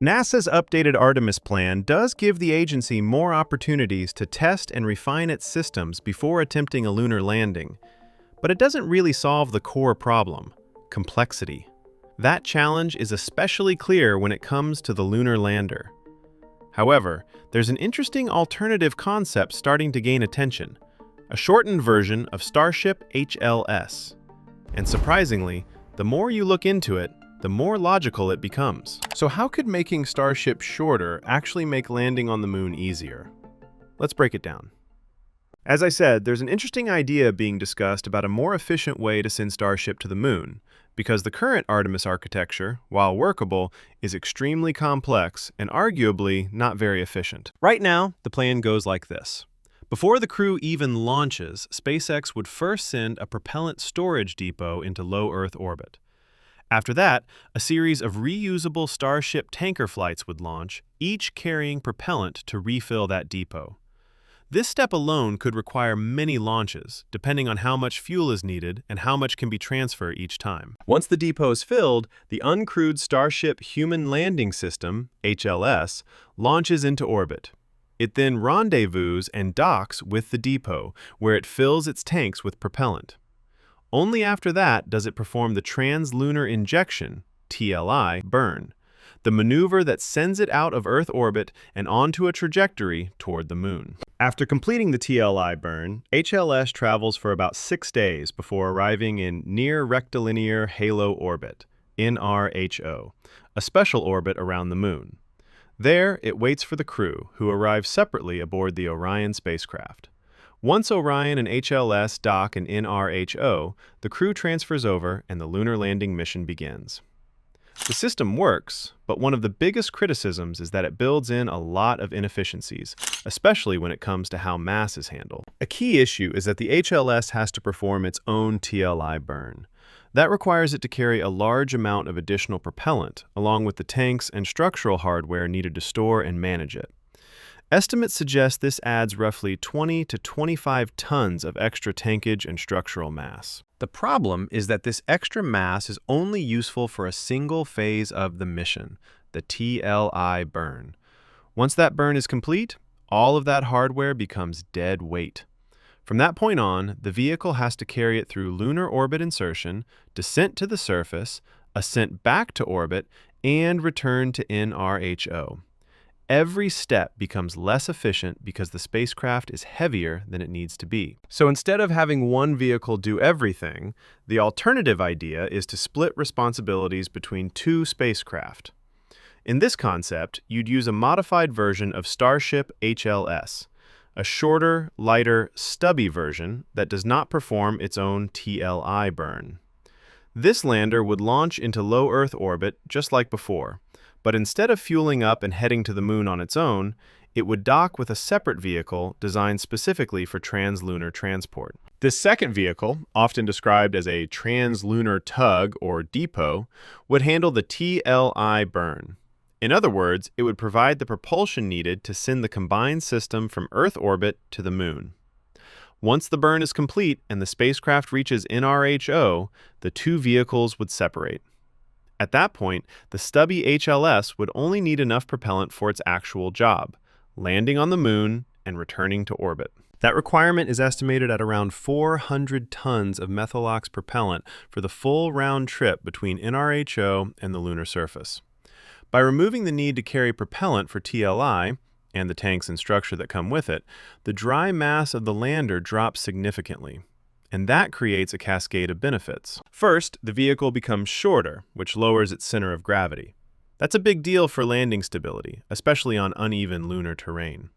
NASA's updated Artemis plan does give the agency more opportunities to test and refine its systems before attempting a lunar landing, but it doesn't really solve the core problem: complexity. That challenge is especially clear when it comes to the lunar lander. However, there's an interesting alternative concept starting to gain attention: a shortened version of Starship HLS. And surprisingly, the more you look into it, the more logical it becomes. So how could making Starship shorter actually make landing on the moon easier? Let's break it down. As I said, there's an interesting idea being discussed about a more efficient way to send Starship to the moon, because the current Artemis architecture, while workable, is extremely complex and arguably not very efficient. Right now, the plan goes like this. Before the crew even launches, SpaceX would first send a propellant storage depot into low Earth orbit. After that, a series of reusable Starship tanker flights would launch, each carrying propellant to refill that depot. This step alone could require many launches, depending on how much fuel is needed and how much can be transferred each time. Once the depot is filled, the uncrewed Starship Human Landing System, HLS, launches into orbit. It then rendezvous and docks with the depot, where it fills its tanks with propellant. Only after that does it perform the trans-lunar injection, TLI, burn, the maneuver that sends it out of Earth orbit and onto a trajectory toward the moon. After completing the TLI burn, HLS travels for about 6 days before arriving in near rectilinear halo orbit, NRHO, a special orbit around the moon. There, it waits for the crew, who arrive separately aboard the Orion spacecraft. Once Orion and HLS dock in NRHO, the crew transfers over and the lunar landing mission begins. The system works, but one of the biggest criticisms is that it builds in a lot of inefficiencies, especially when it comes to how mass is handled. A key issue is that the HLS has to perform its own TLI burn. That requires it to carry a large amount of additional propellant, along with the tanks and structural hardware needed to store and manage it. Estimates suggest this adds roughly 20 to 25 tons of extra tankage and structural mass. The problem is that this extra mass is only useful for a single phase of the mission, the TLI burn. Once that burn is complete, all of that hardware becomes dead weight. From that point on, the vehicle has to carry it through lunar orbit insertion, descent to the surface, ascent back to orbit, and return to NRHO. Every step becomes less efficient because the spacecraft is heavier than it needs to be. So instead of having one vehicle do everything, the alternative idea is to split responsibilities between 2 spacecraft. In this concept, you'd use a modified version of Starship HLS, a shorter, lighter, stubby version that does not perform its own TLI burn. This lander would launch into low Earth orbit just like before, but instead of fueling up and heading to the moon on its own, it would dock with a separate vehicle designed specifically for trans-lunar transport. This second vehicle, often described as a trans-lunar tug or depot, would handle the TLI burn. In other words, it would provide the propulsion needed to send the combined system from Earth orbit to the moon. Once the burn is complete and the spacecraft reaches NRHO, the 2 vehicles would separate. At that point, the stubby HLS would only need enough propellant for its actual job, landing on the moon and returning to orbit. That requirement is estimated at around 400 tons of methalox propellant for the full round trip between NRHO and the lunar surface. By removing the need to carry propellant for TLI, and the tanks and structure that come with it, the dry mass of the lander drops significantly. And that creates a cascade of benefits. First, the vehicle becomes shorter, which lowers its center of gravity. That's a big deal for landing stability, especially on uneven lunar terrain.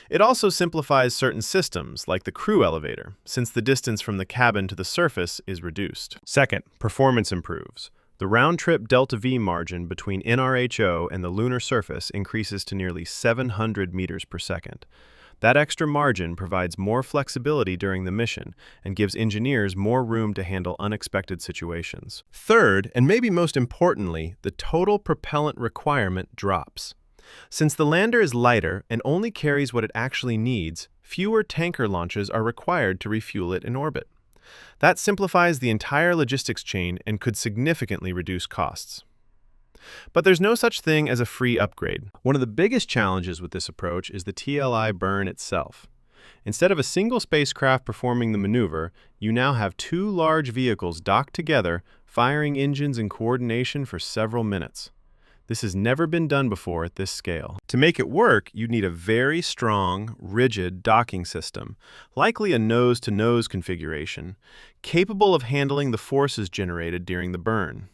It also simplifies certain systems, like the crew elevator, since the distance from the cabin to the surface is reduced. Second, performance improves. The round-trip delta-V margin between NRHO and the lunar surface increases to nearly 700 meters per second. That extra margin provides more flexibility during the mission and gives engineers more room to handle unexpected situations. Third, and maybe most importantly, the total propellant requirement drops. Since the lander is lighter and only carries what it actually needs, fewer tanker launches are required to refuel it in orbit. That simplifies the entire logistics chain and could significantly reduce costs. But there's no such thing as a free upgrade. One of the biggest challenges with this approach is the TLI burn itself. Instead of a single spacecraft performing the maneuver, you now have two large vehicles docked together, firing engines in coordination for several minutes. This has never been done before at this scale. To make it work, you need a very strong, rigid docking system, likely a nose-to-nose configuration, capable of handling the forces generated during the burn.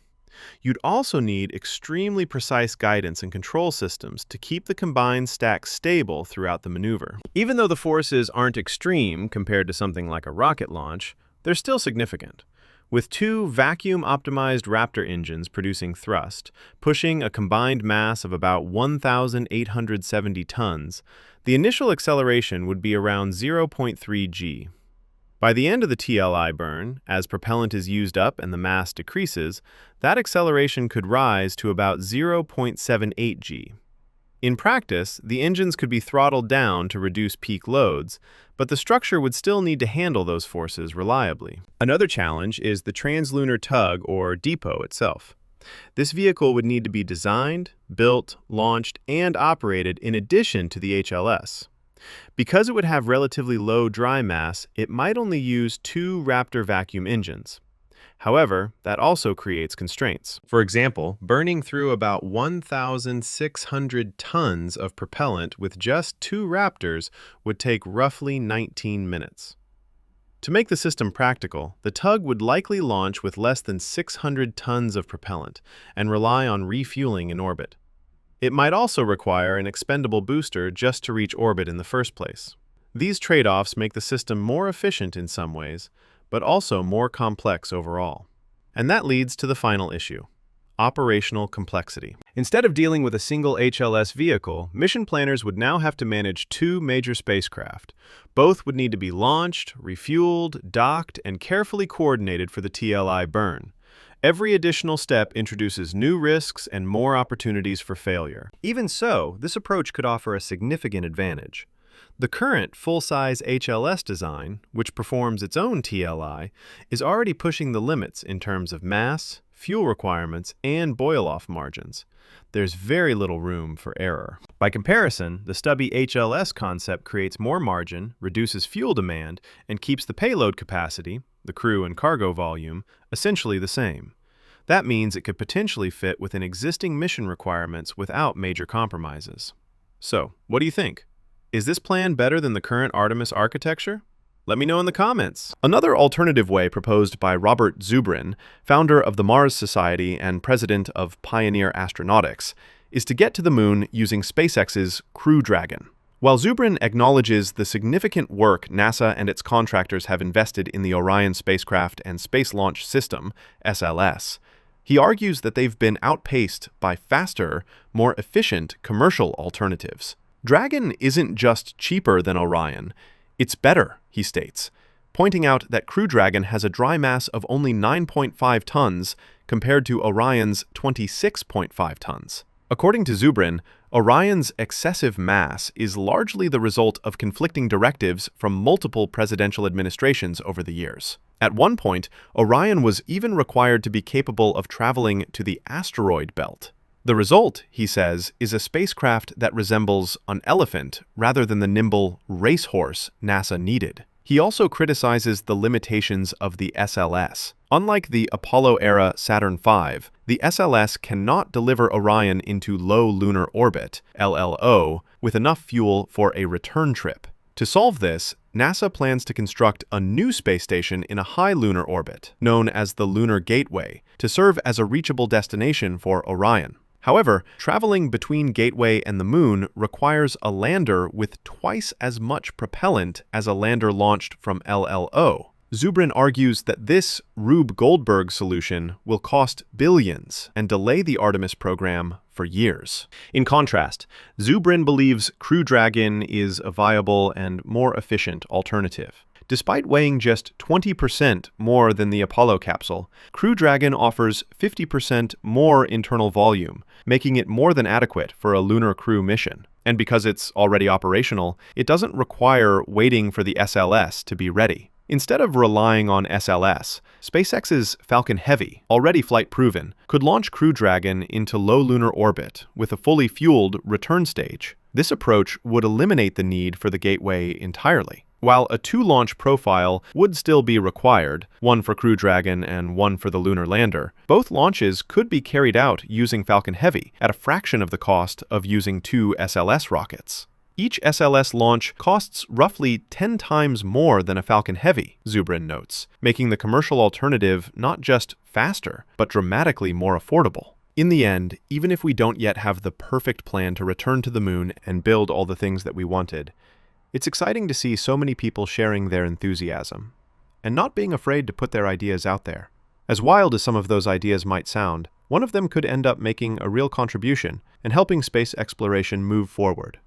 You'd also need extremely precise guidance and control systems to keep the combined stack stable throughout the maneuver. Even though the forces aren't extreme compared to something like a rocket launch, they're still significant. With two vacuum-optimized Raptor engines producing thrust, pushing a combined mass of about 1,870 tons, the initial acceleration would be around 0.3 g. By the end of the TLI burn, as propellant is used up and the mass decreases, that acceleration could rise to about 0.78 g. In practice, the engines could be throttled down to reduce peak loads, but the structure would still need to handle those forces reliably. Another challenge is the trans-lunar tug or depot itself. This vehicle would need to be designed, built, launched, and operated in addition to the HLS. Because it would have relatively low dry mass, it might only use two Raptor vacuum engines. However, that also creates constraints. For example, burning through about 1,600 tons of propellant with just two Raptors would take roughly 19 minutes. To make the system practical, the tug would likely launch with less than 600 tons of propellant and rely on refueling in orbit. It might also require an expendable booster just to reach orbit in the first place. These trade-offs make the system more efficient in some ways, but also more complex overall. And that leads to the final issue: operational complexity. Instead of dealing with a single HLS vehicle, mission planners would now have to manage two major spacecraft. Both would need to be launched, refueled, docked, and carefully coordinated for the TLI burn. Every additional step introduces new risks and more opportunities for failure. Even so, this approach could offer a significant advantage. The current full-size HLS design, which performs its own TLI, is already pushing the limits in terms of mass, fuel requirements, and boil-off margins. There's very little room for error. By comparison, the stubby HLS concept creates more margin, reduces fuel demand, and keeps the payload capacity, the crew and cargo volume, essentially the same. That means it could potentially fit within existing mission requirements without major compromises. So, what do you think? Is this plan better than the current Artemis architecture? Let me know in the comments. Another alternative way proposed by Robert Zubrin, founder of the Mars Society and president of Pioneer Astronautics, is to get to the moon using SpaceX's Crew Dragon. While Zubrin acknowledges the significant work NASA and its contractors have invested in the Orion spacecraft and Space Launch System, SLS, he argues that they've been outpaced by faster, more efficient commercial alternatives. Dragon isn't just cheaper than Orion, it's better, he states, pointing out that Crew Dragon has a dry mass of only 9.5 tons compared to Orion's 26.5 tons. According to Zubrin, Orion's excessive mass is largely the result of conflicting directives from multiple presidential administrations over the years. At one point, Orion was even required to be capable of traveling to the asteroid belt. The result, he says, is a spacecraft that resembles an elephant rather than the nimble racehorse NASA needed. He also criticizes the limitations of the SLS. Unlike the Apollo-era Saturn V, the SLS cannot deliver Orion into low lunar orbit, LLO, with enough fuel for a return trip. To solve this, NASA plans to construct a new space station in a high lunar orbit, known as the Lunar Gateway, to serve as a reachable destination for Orion. However, traveling between Gateway and the Moon requires a lander with twice as much propellant as a lander launched from LLO. Zubrin argues that this Rube Goldberg solution will cost billions and delay the Artemis program for years. In contrast, Zubrin believes Crew Dragon is a viable and more efficient alternative. Despite weighing just 20% more than the Apollo capsule, Crew Dragon offers 50% more internal volume, making it more than adequate for a lunar crew mission. And because it's already operational, it doesn't require waiting for the SLS to be ready. Instead of relying on SLS, SpaceX's Falcon Heavy, already flight-proven, could launch Crew Dragon into low lunar orbit with a fully fueled return stage. This approach would eliminate the need for the gateway entirely. While a two-launch profile would still be required, one for Crew Dragon and one for the lunar lander, both launches could be carried out using Falcon Heavy at a fraction of the cost of using two SLS rockets. Each SLS launch costs roughly 10 times more than a Falcon Heavy, Zubrin notes, making the commercial alternative not just faster, but dramatically more affordable. In the end, even if we don't yet have the perfect plan to return to the moon and build all the things that we wanted, it's exciting to see so many people sharing their enthusiasm, and not being afraid to put their ideas out there. As wild as some of those ideas might sound, one of them could end up making a real contribution and helping space exploration move forward.